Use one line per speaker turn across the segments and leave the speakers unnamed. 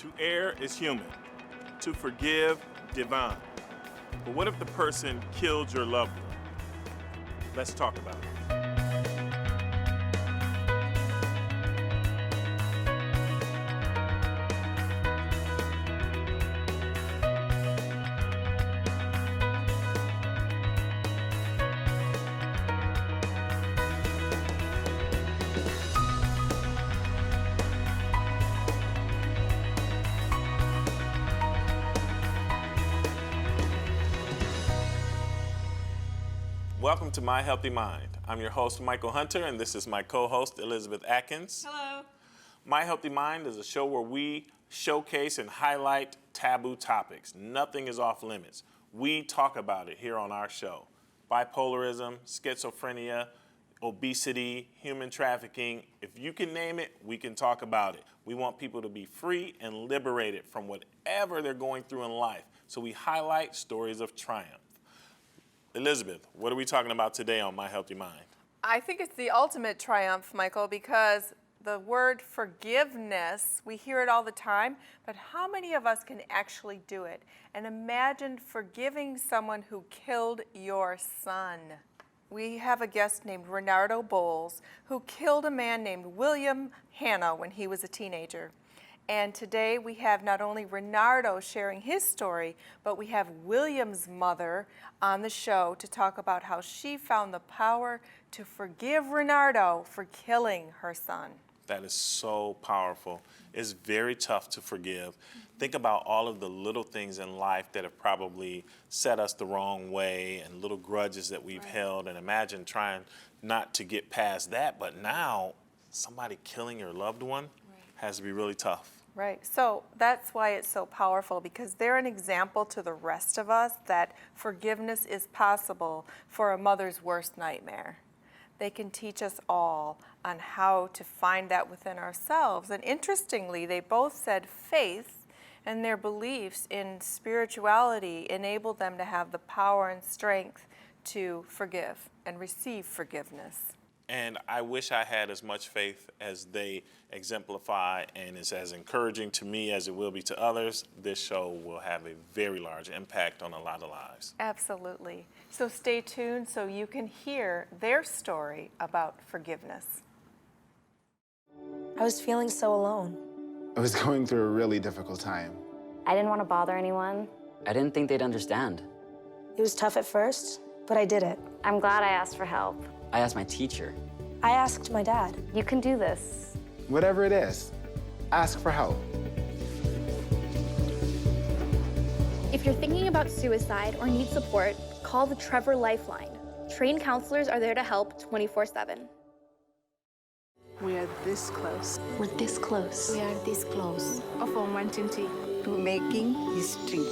To err is human. To forgive, divine. But what if the person killed your loved one? Let's talk about it. Welcome to My Healthy Mind. I'm your host, Michael Hunter, and this is my co-host, Elizabeth Atkins.
Hello.
My Healthy Mind is a show where we showcase and highlight taboo topics. Nothing is off limits. We talk about it here on our show. Bipolarism, schizophrenia, obesity, human trafficking. If you can name it, we can talk about it. We want people to be free and liberated from whatever they're going through in life. So we highlight stories of triumph. Elizabeth, what are we talking about today on My Healthy Mind?
I think it's the ultimate triumph, Michael, because the word forgiveness, we hear it all the time, but how many of us can actually do it? And imagine forgiving someone who killed your son. We have a guest named Renardo Bowles who killed a man named William Hanna when he was a teenager. And today we have not only Renardo sharing his story, but we have William's mother on the show to talk about how she found the power to forgive Renardo for killing her son.
That is so powerful. It's very tough to forgive. Think about all of the little things in life that have probably set us the wrong way and little grudges that we've held, and imagine trying not to get past that, but now somebody killing your loved one has to be really tough.
Right, so that's why it's so powerful, because they're an example to the rest of us that forgiveness is possible for a mother's worst nightmare. They can teach us all on how to find that within ourselves. And interestingly, they both said faith and their beliefs in spirituality enabled them to have the power and strength to forgive and receive forgiveness.
And I wish I had as much faith as they exemplify, and it's as encouraging to me as it will be to others. This show will have a very large impact on a lot of lives.
Absolutely. So stay tuned so you can hear their story about forgiveness.
I was feeling so alone.
I was going through a really difficult time.
I didn't want to bother anyone.
I didn't think they'd understand.
It was tough at first, but I did it.
I'm glad I asked for help.
I asked my teacher.
I asked my dad.
You can do this.
Whatever it is, ask for help.
If you're thinking about suicide or need support, call the Trevor Lifeline. Trained counselors are there to help 24/7.
We are this close.
We're this close.
We are this close.
Of wanting
to making history.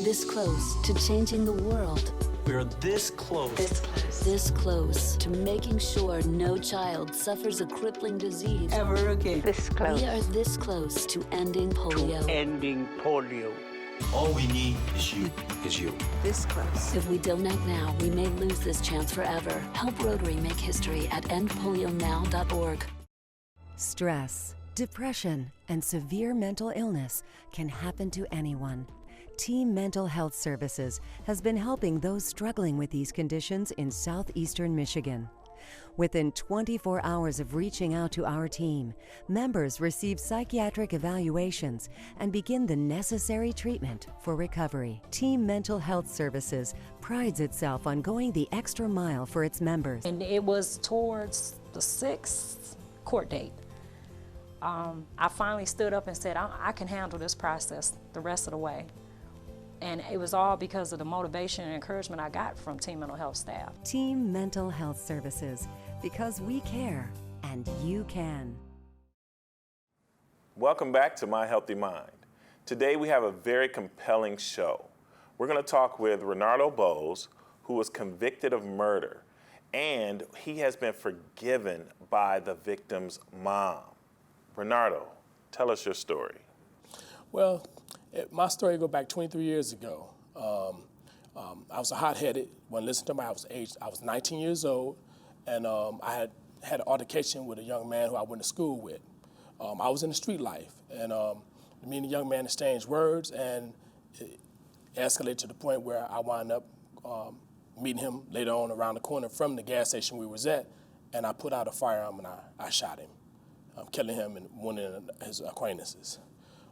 This close to changing the world.
We're this close.
This close. This close to making sure no child suffers a crippling disease
ever again.
This close. We are this close to ending polio.
Ending polio. All we need is you.
This close.
If we don't act now, we may lose this chance forever. Help Rotary make history at endpolionow.org.
Stress, depression, and severe mental illness can happen to anyone. Team Mental Health Services has been helping those struggling with these conditions in southeastern Michigan. Within 24 hours of reaching out to our team, members receive psychiatric evaluations and begin the necessary treatment for recovery. Team Mental Health Services prides itself on going the extra mile for its members.
And it was towards the 6th court date. I finally stood up and said, I can handle this process the rest of the way. And it was all because of the motivation and encouragement I got from Team Mental Health staff.
Team Mental Health Services, because we care and you can.
Welcome back to My Healthy Mind. Today we have a very compelling show. We're going to talk with Renardo Bowles, who was convicted of murder, and he has been forgiven by the victim's mom. Renardo, tell us your story.
Well, my story goes back 23 years ago. I was a hot-headed. When listening to me, I was 19 years old, and I had an altercation with a young man who I went to school with. I was in the street life, and me and the young man exchanged words, and it escalated to the point where I wound up meeting him later on around the corner from the gas station we was at, and I put out a firearm and I shot him, killing him and one of his acquaintances.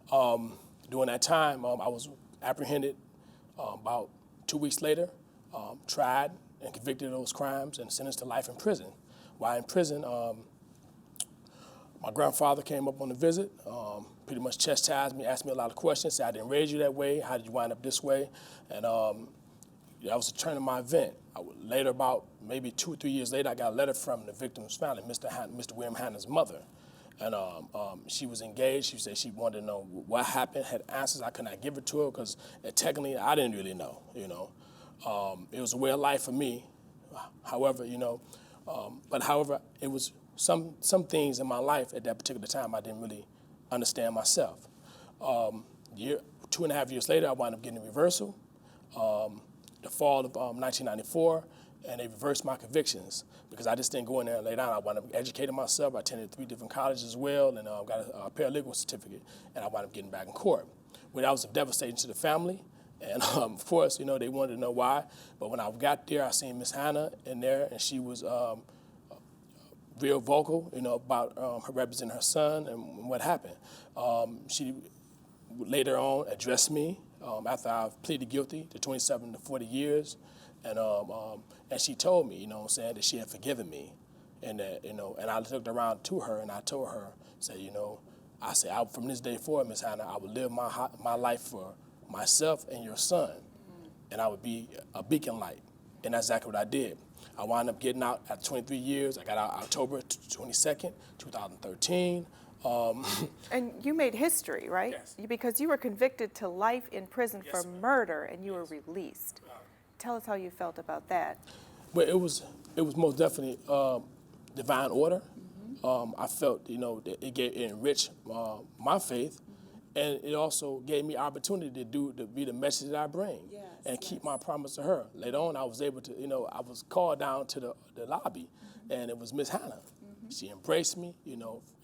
During that time, I was apprehended about 2 weeks later, tried and convicted of those crimes and sentenced to life in prison. While in prison, my grandfather came up on a visit, pretty much chastised me, asked me a lot of questions, said, I didn't raise you that way, how did you wind up this way? And that was a turn in my event. Later, about maybe 2 or 3 years later, I got a letter from the victim's family, Mr. William Hanna's mother. And she was engaged. She said she wanted to know what happened, had answers. I could not give it to her because technically I didn't really know, It was a way of life for me. However, however, it was some things in my life at that particular time I didn't really understand myself. 2.5 years later, I wound up getting a reversal. The fall of 1994, and they reversed my convictions because I just didn't go in there and lay down. I wound up educating myself. I attended 3 different colleges as well, and got a paralegal certificate, and I wound up getting back in court. Well, that was devastating to the family, and of course, they wanted to know why. But when I got there, I seen Miss Hannah in there, and she was real vocal, about her representing her son and what happened. She later on addressed me after I pleaded guilty to 27 to 40 years, and she told me, that she had forgiven me, and that, and I looked around to her and I told her, I said, from this day forward, Miss Hannah, I would live my life for myself and your son, and I would be a beacon light, and that's exactly what I did. I wound up getting out after 23 years. I got out October 22nd, 2013.
And you made history, right?
Yes.
Because you were convicted to life in prison for murder, and you were released. Tell us how you felt about that.
Well, it was most definitely divine order. I felt, that it enriched my faith, and it also gave me opportunity to be the message that I bring and keep my promise to her. Later on, I was able to, I was called down to the lobby, and it was Miss Hannah. She embraced me,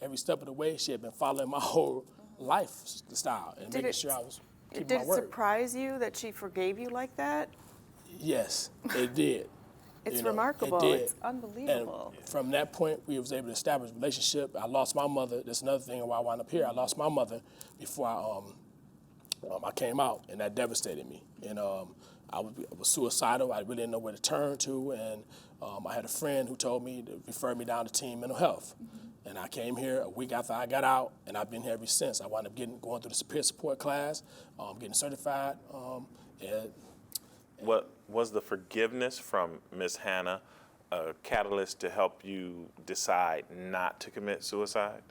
every step of the way. She had been following my whole lifestyle and making sure I was keeping my word.
Did it surprise you that she forgave you like that?
Yes, it did.
It's remarkable.
It did.
It's unbelievable.
And from that point, we was able to establish a relationship. I lost my mother. That's another thing why I wound up here. I lost my mother before I came out, and that devastated me. And I was suicidal. I really didn't know where to turn to, and I had a friend who told me to refer me down to teen mental health. And I came here a week after I got out, and I've been here ever since. I wound up going through the peer support class, getting certified.
What was the forgiveness from Miss Hannah a catalyst to help you decide not to commit suicide?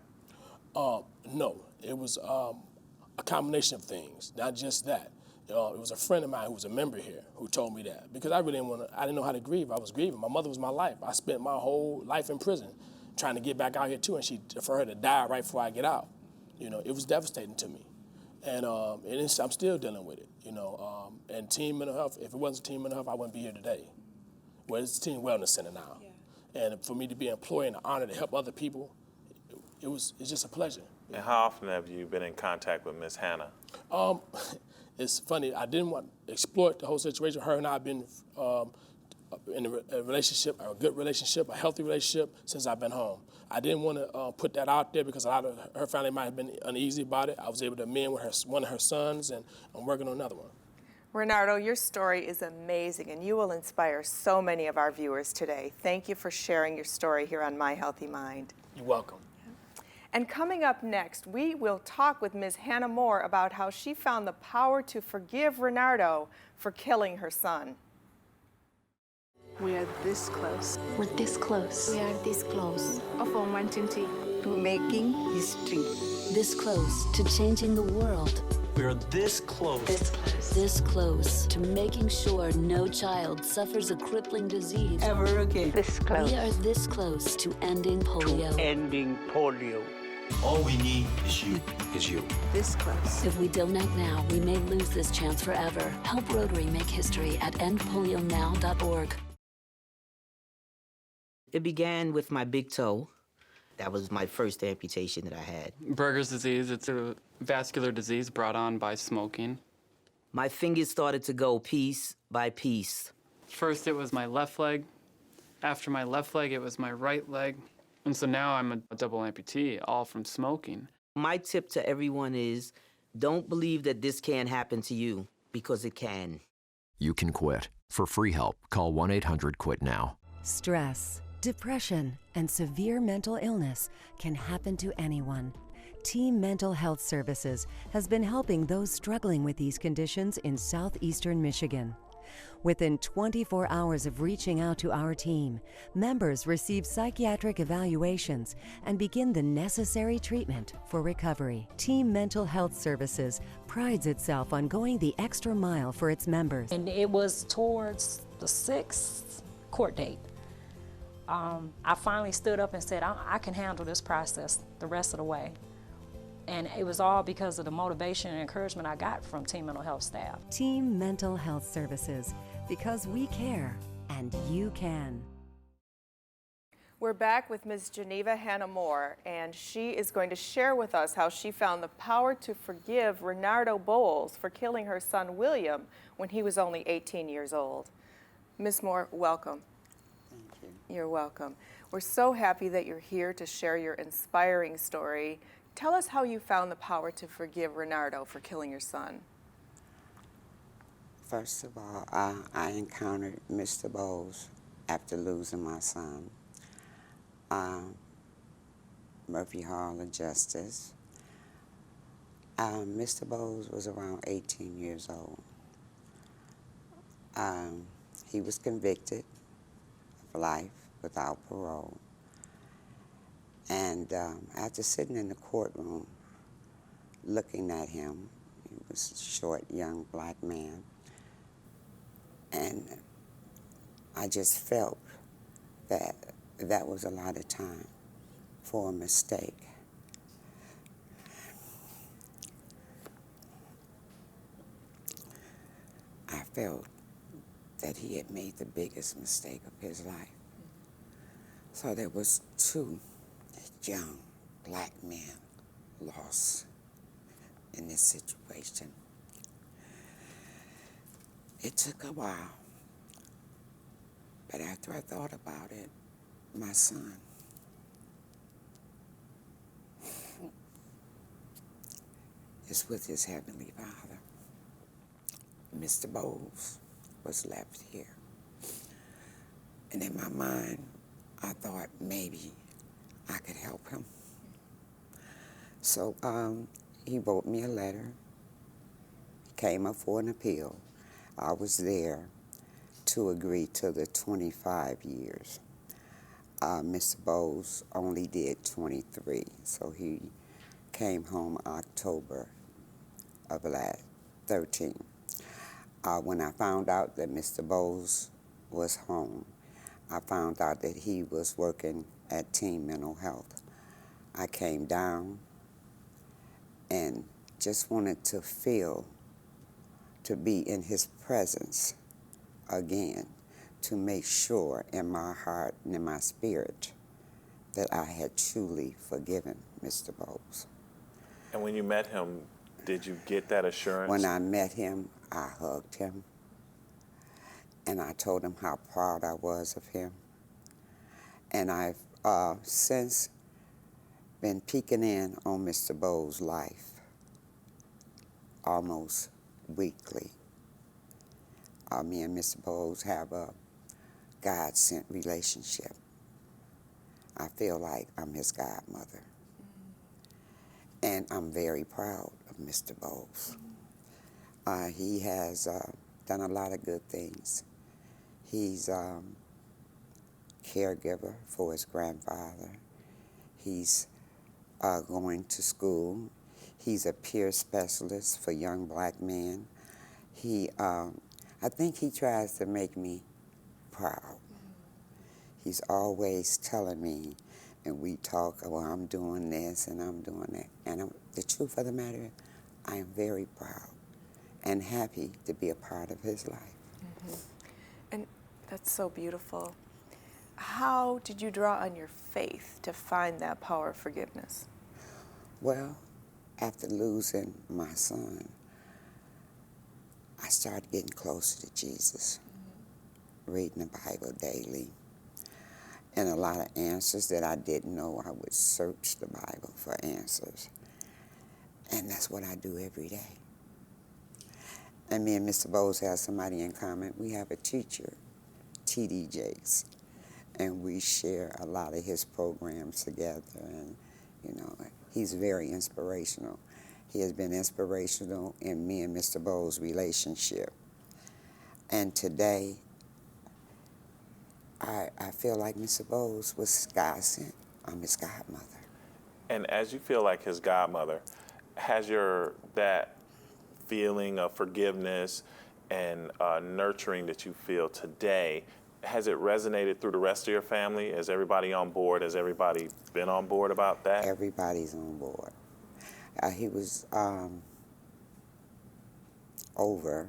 No, it was a combination of things, not just that. It was a friend of mine who was a member here who told me that, because I really I didn't know how to grieve. I was grieving. My mother was my life. I spent my whole life in prison trying to get back out here too, and for her to die right before I get out, it was devastating to me. And I'm still dealing with it, and teen mental health, if it wasn't teen mental health, I wouldn't be here today. Well, it's a teen wellness center now. Yeah. And for me to be employed and honored to help other people, it's just a pleasure.
And how often have you been in contact with Miss Hannah?
It's funny, I didn't want to exploit the whole situation. Her and I have been in a relationship, a good relationship, a healthy relationship since I've been home. I didn't want to put that out there because a lot of her family might have been uneasy about it. I was able to amend with one of her sons, and I'm working on another one.
Renardo, your story is amazing, and you will inspire so many of our viewers today. Thank you for sharing your story here on My Healthy Mind.
You're welcome.
And coming up next, we will talk with Ms. Hannah Moore about how she found the power to forgive Renardo for killing her son.
We are this close.
We're this close.
We are this close
Of wanting tea.
to making history.
This close to changing the world.
We're this close.
This close. This close to making sure no child suffers a crippling disease.
Ever again. This close.
We are this close to ending polio.
Ending polio. All we need is you.
This close.
If we don't act now, we may lose this chance forever. Help Rotary make history at endpolionow.org.
It began with my big toe, That was my first amputation that I had.
Berger's disease, it's a vascular disease brought on by smoking.
My fingers started to go piece by piece.
First it was my left leg. After my left leg, it was my right leg. And so now I'm a double amputee, all from smoking.
My tip to everyone is, don't believe that this can't happen to you, because it can.
You can quit. For free help, call 1-800-QUIT-NOW.
Stress, depression, and severe mental illness can happen to anyone. Team Mental Health Services has been helping those struggling with these conditions in southeastern Michigan. Within 24 hours of reaching out to our team, members receive psychiatric evaluations and begin the necessary treatment for recovery. Team Mental Health Services prides itself on going the extra mile for its members.
And it was towards the 6th court date. I finally stood up and said, I can handle this process the rest of the way. And it was all because of the motivation and encouragement I got from Team Mental Health staff.
Team Mental Health Services, because we care and you can.
We're back with Ms. Geneva Hannah Moore, and she is going to share with us how she found the power to forgive Renardo Bowles for killing her son William when he was only 18 years old. Ms. Moore, welcome.
Thank you.
You're welcome. We're so happy that you're here to share your inspiring story. Tell us how you found the power to forgive Renardo for killing your son.
First of all, I encountered Mr. Bowles after losing my son. Murphy Hall of Justice. Mr. Bowles was around 18 years old. He was convicted of life without parole. And after sitting in the courtroom, looking at him, he was a short, young black man, and I just felt that that was a lot of time for a mistake. I felt that he had made the biggest mistake of his life. So there was two young black men lost in this situation. It took a while, but after I thought about it, my son is with his Heavenly Father. Mr. Bowles was left here. And in my mind, I thought maybe I could help him. So he wrote me a letter. He came up for an appeal. I was there to agree to the 25 years. Mr. Bowles only did 23, so he came home October of last 13. When I found out that Mr. Bowles was home, I found out that he was working at Team Mental Health. I came down and just wanted to be in his presence again, to make sure in my heart and in my spirit that I had truly forgiven Mr. Bowles.
And when you met him, did you get that assurance?
When I met him, I hugged him, and I told him how proud I was of him. And I've since been peeking in on Mr. Bowles' life almost weekly. Me and Mr. Bowles have a God-sent relationship. I feel like I'm his godmother. And I'm very proud of Mr. Bowles. He has done a lot of good things. He's caregiver for his grandfather. He's going to school. He's a peer specialist for young black men. I think he tries to make me proud. He's always telling me, and we talk, well, I'm doing this and I'm doing that. And the truth of the matter is, I am very proud and happy to be a part of his life.
Mm-hmm. And that's so beautiful. How did you draw on your faith to find that power of forgiveness?
Well, after losing my son, I started getting closer to Jesus, reading the Bible daily. And a lot of answers that I didn't know, I would search the Bible for answers. And that's what I do every day. And me and Mr. Bowles have somebody in common. We have a teacher, T.D. Jakes, and we share a lot of his programs together. And, you know, he's very inspirational. He has been inspirational in me and Mr. Bowles' relationship. And today, I feel like Mr. Bowles was God sent. I'm his godmother.
And as you feel like his godmother, has that feeling of forgiveness and nurturing that you feel today, has it resonated through the rest of your family? Is everybody on board? Has everybody been on board about that?
Everybody's on board. He was over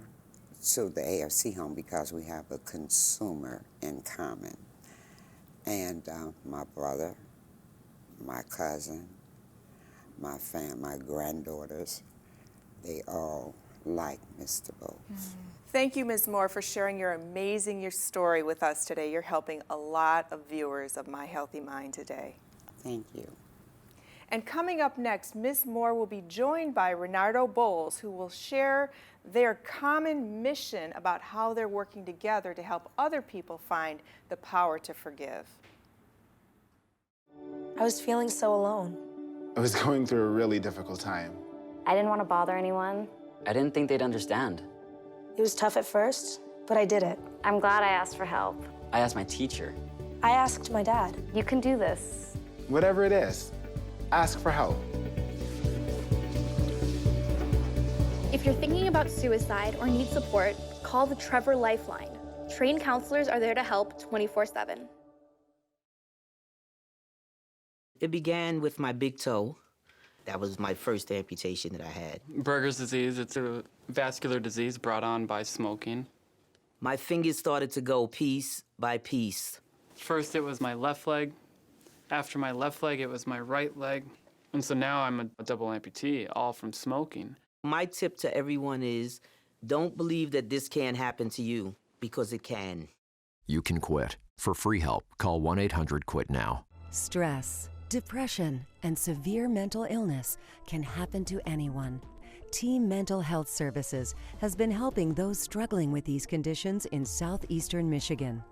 to the AFC home because we have a consumer in common. And my brother, my cousin, my granddaughters, they all like Mr. Bowles.
Thank you, Ms. Moore, for sharing your amazing story with us today. You're helping a lot of viewers of My Healthy Mind today.
Thank you.
And coming up next, Ms. Moore will be joined by Renardo Bowles, who will share their common mission about how they're working together to help other people find the power to forgive.
I was feeling so alone.
I was going through a really difficult time.
I didn't want to bother anyone.
I didn't think they'd understand.
It was tough at first, but I did it.
I'm glad I asked for help.
I asked my teacher.
I asked my dad.
You can do this.
Whatever it is, ask for help.
If you're thinking about suicide or need support, call the Trevor Lifeline. Trained counselors are there to help 24/7.
It began with my big toe. That was my first amputation that I had.
Berger's disease, it's a vascular disease brought on by smoking.
My fingers started to go piece by piece.
First it was my left leg. After my left leg, it was my right leg. And so now I'm a double amputee, all from smoking.
My tip to everyone is, don't believe that this can't happen to you, because it can.
You can quit. For free help, call 1-800-QUIT-NOW.
Stress, depression, and severe mental illness can happen to anyone. Team Mental Health Services has been helping those struggling with these conditions in southeastern Michigan.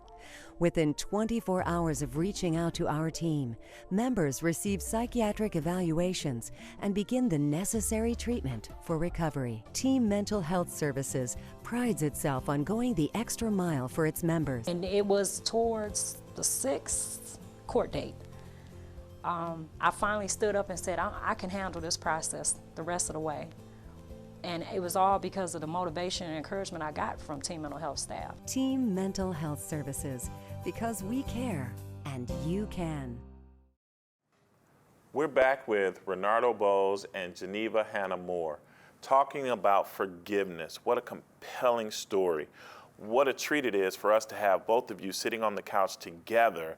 Within 24 hours of reaching out to our team, members receive psychiatric evaluations and begin the necessary treatment for recovery. Team Mental Health Services prides itself on going the extra mile for its members.
And it was towards the 6th court date. I finally stood up and said, I can handle this process the rest of the way. And it was all because of the motivation and encouragement I got from Team Mental Health staff.
Team Mental Health Services, because we care and you can.
We're back with Renardo Bowles and Geneva Hannah Moore talking about forgiveness. What a compelling story. What a treat it is for us to have both of you sitting on the couch together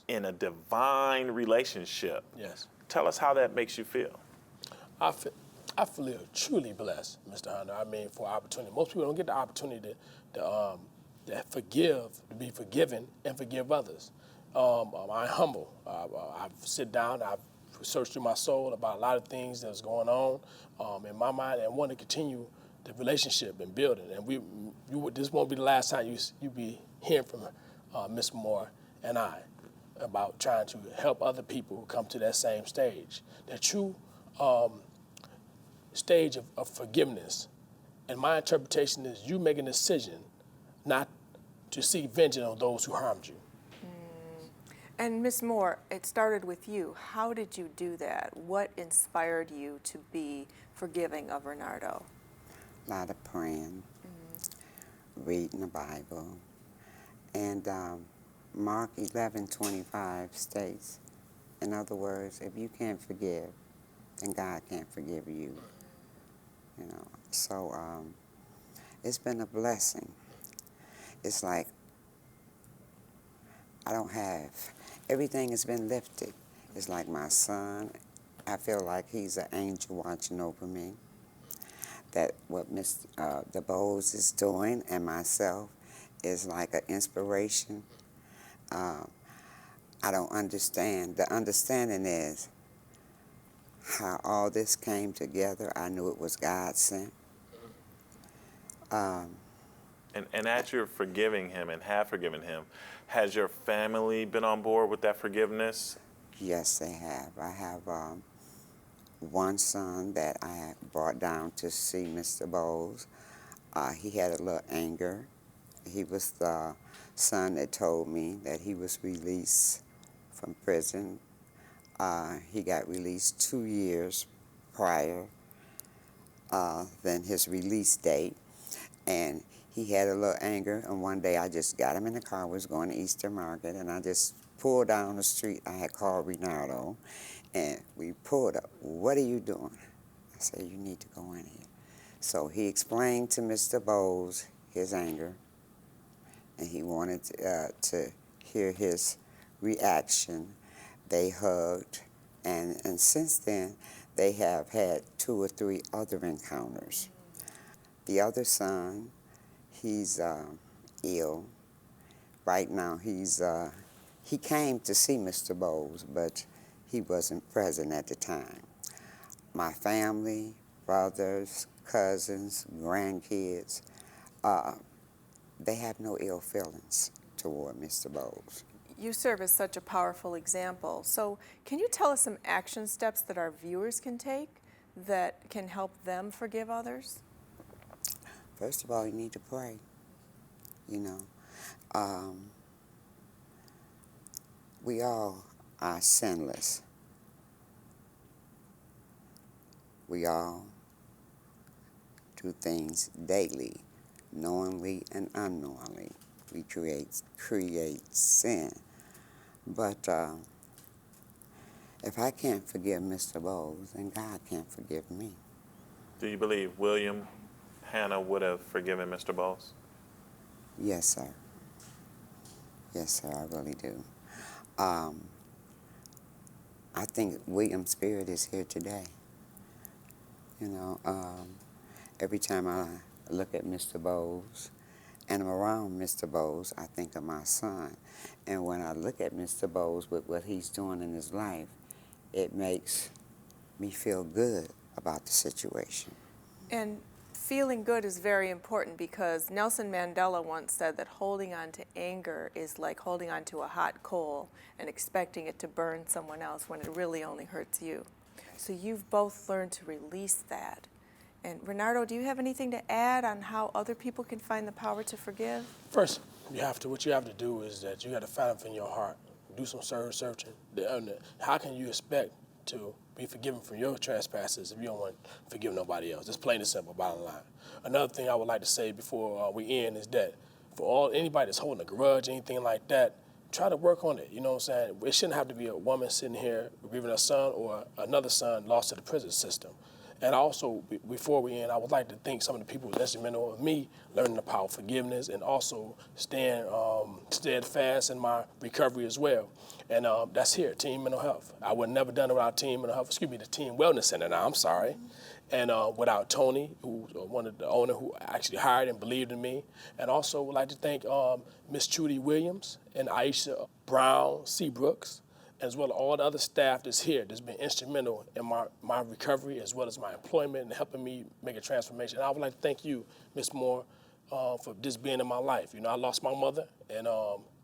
in a divine relationship.
Yes.
Tell us how that makes you feel.
I feel truly blessed, Mr. Hunter. I mean, for opportunity. Most people don't get the opportunity to forgive, to be forgiven, and forgive others. I'm humble. I've sit down, I've searched through my soul about a lot of things that's going on in my mind, and want to continue the relationship and building. And this won't be the last time you be hearing from Ms. Moore and I about trying to help other people who come to that same stage. The true stage of forgiveness, and my interpretation is you make a decision not to seek vengeance on those who harmed you.
And Ms. Moore, it started with you. How did you do that? What inspired you to be forgiving of Renardo?
A lot of praying, reading the Bible, and Mark 11:25 states, in other words, if you can't forgive, then God can't forgive you. You know, so it's been a blessing. It's like I don't have. Everything has been lifted. It's like my son, I feel like he's an angel watching over me. That what the Bowles is doing and myself is like an inspiration. I don't understand. The understanding is how all this came together. I knew it was God sent.
And as you're forgiving him and have forgiven him, has your family been on board with that forgiveness?
Yes, they have. I have one son that I brought down to see Mr. Bowles. He had a little anger. He was the son that told me that he was released from prison. He got released 2 years prior than his release date. And he had a little anger, and one day I just got him in the car, was going to Easter Market, and I just pulled down the street. I had called Renardo, and we pulled up. What are you doing? I said, you need to go in here. So he explained to Mr. Bowles his anger, and he wanted to hear his reaction. They hugged, and since then, they have had 2 or 3 other encounters. The other son, he's ill. Right now, he came to see Mr. Bowles, but he wasn't present at the time. My family, brothers, cousins, grandkids, they have no ill feelings toward Mr. Bowles.
You serve as such a powerful example. So can you tell us some action steps that our viewers can take that can help them forgive others?
First of all, you need to pray, you know. We all are sinless. We all do things daily, knowingly and unknowingly. We create sin. But if I can't forgive Mr. Bowles, then God can't forgive me.
Do you believe William Hannah would have forgiven Mr. Bowles?
Yes, sir. Yes, sir, I really do. I think William's spirit is here today. You know, every time I look at Mr. Bowles and I'm around Mr. Bowles, I think of my son. And when I look at Mr. Bowles with what he's doing in his life, it makes me feel good about the situation.
And feeling good is very important because Nelson Mandela once said that holding on to anger is like holding on to a hot coal and expecting it to burn someone else when it really only hurts you. So you've both learned to release that. And Renardo, do you have anything to add on how other people can find the power to forgive?
First, what you have to do is that you got to find it in your heart. Do some searching. How can you expect to be forgiven from your trespasses if you don't want to forgive nobody else? It's plain and simple, bottom line. Another thing I would like to say before we end is that for anybody that's holding a grudge, anything like that, try to work on it. You know what I'm saying? It shouldn't have to be a woman sitting here grieving her son or another son lost to the prison system. And also, before we end, I would like to thank some of the people that's instrumental of me learning the power of forgiveness and also staying steadfast in my recovery as well. And that's here, Team Mental Health. I would have never done it without Team Mental Health, the Team Wellness Center now, I'm sorry. And without Tony, who's one of the owner who actually hired and believed in me. And also would like to thank Miss Trudy Williams and Aisha Brown Seabrooks, as well as all the other staff that's here that's been instrumental in my recovery as well as my employment and helping me make a transformation. And I would like to thank you, Ms. Moore, for just being in my life. You know, I lost my mother, and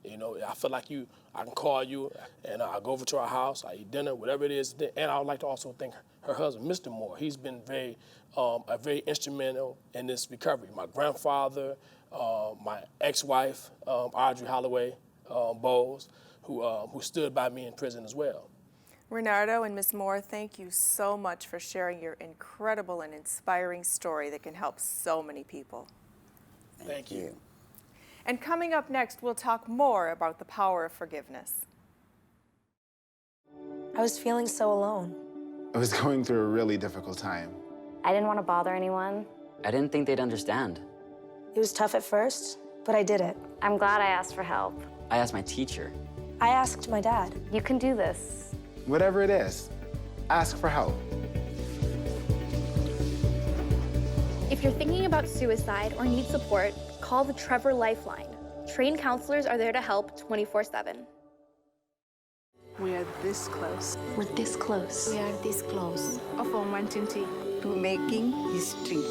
you know, I feel like I can call you, and I go over to our house, I eat dinner, whatever it is. And I would like to also thank her husband, Mr. Moore. He's been very instrumental in this recovery. My grandfather, my ex-wife, Audrey Holloway Bowles, who stood by me in prison as well.
Renardo and Ms. Moore, thank you so much for sharing your incredible and inspiring story that can help so many people.
Thank you.
And coming up next, we'll talk more about the power of forgiveness.
I was feeling so alone.
I was going through a really difficult time.
I didn't want to bother anyone.
I didn't think they'd understand.
It was tough at first, but I did it.
I'm glad I asked for help.
I asked my teacher.
I asked my dad.
You can do this.
Whatever it is, ask for help.
If you're thinking about suicide or need support, call the Trevor Lifeline. Trained counselors are there to help 24/7.
We are this close.
We're this close.
We are this close. Of wanting tea.
To making history.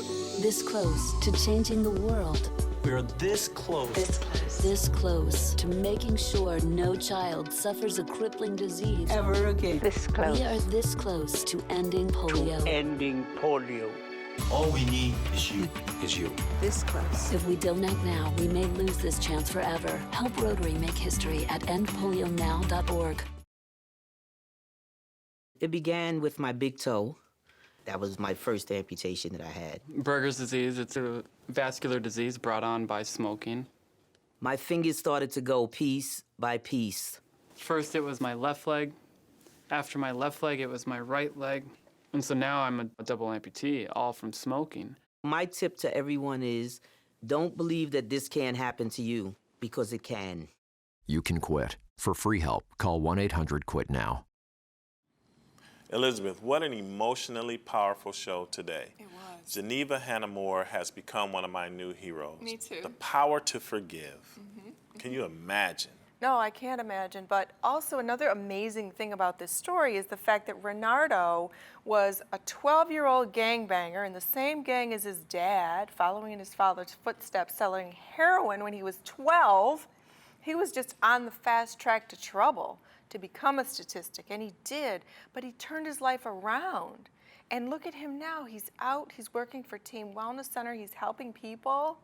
This close to changing the world.
We are this close.
This close. This close to making sure no child suffers a crippling disease.
Ever again.
This close. We are this close to ending polio.
Ending polio. All we need is you.
This close.
If we don't act now, we may lose this chance forever. Help Rotary make history at endpolionow.org.
It began with my big toe. That was my first amputation that I had.
Berger's disease, it's a vascular disease brought on by smoking.
My fingers started to go piece by piece.
First it was my left leg. After my left leg, it was my right leg. And so now I'm a double amputee, all from smoking.
My tip to everyone is, don't believe that this can't happen to you, because it can.
You can quit. For free help, call 1-800-QUIT-NOW.
Elizabeth, what an emotionally powerful show today.
It was.
Geneva Hannah Moore has become one of my new heroes.
Me too.
The power to forgive. Can you imagine?
No, I can't imagine. But also another amazing thing about this story is the fact that Renardo was a 12-year-old gangbanger in the same gang as his dad, following in his father's footsteps, selling heroin when he was 12. He was just on the fast track to trouble, to become a statistic, and he did, but he turned his life around. And look at him now. He's out, he's working for Team Wellness Center, he's helping people.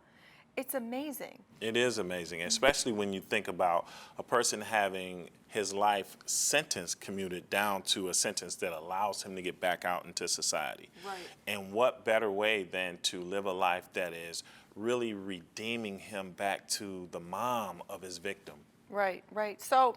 It's amazing.
It is amazing, especially when you think about a person having his life sentence commuted down to a sentence that allows him to get back out into society.
Right.
And what better way than to live a life that is really redeeming him back to the mom of his victim.
Right, right. So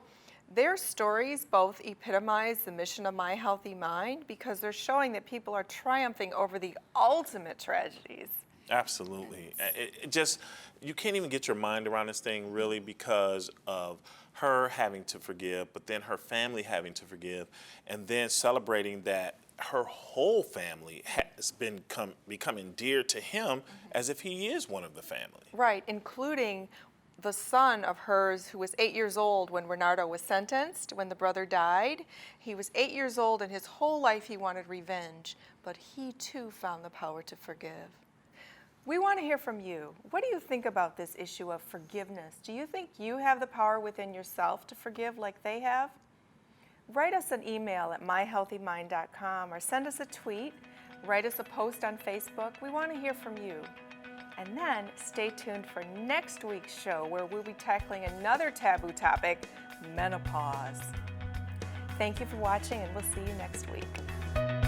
their stories both epitomize the mission of My Healthy Mind because they're showing that people are triumphing over the ultimate tragedies.
Absolutely. It just, you can't even get your mind around this thing really because of her having to forgive, but then her family having to forgive, and then celebrating that her whole family has become endeared to him as if he is one of the family.
Right, including the son of hers who was 8 years old when Renardo was sentenced, when the brother died. He was 8 years old and his whole life he wanted revenge, but he too found the power to forgive. We want to hear from you. What do you think about this issue of forgiveness? Do you think you have the power within yourself to forgive like they have? Write us an email at myhealthymind.com or send us a tweet, write us a post on Facebook. We want to hear from you. And then stay tuned for next week's show where we'll be tackling another taboo topic, menopause. Thank you for watching and we'll see you next week.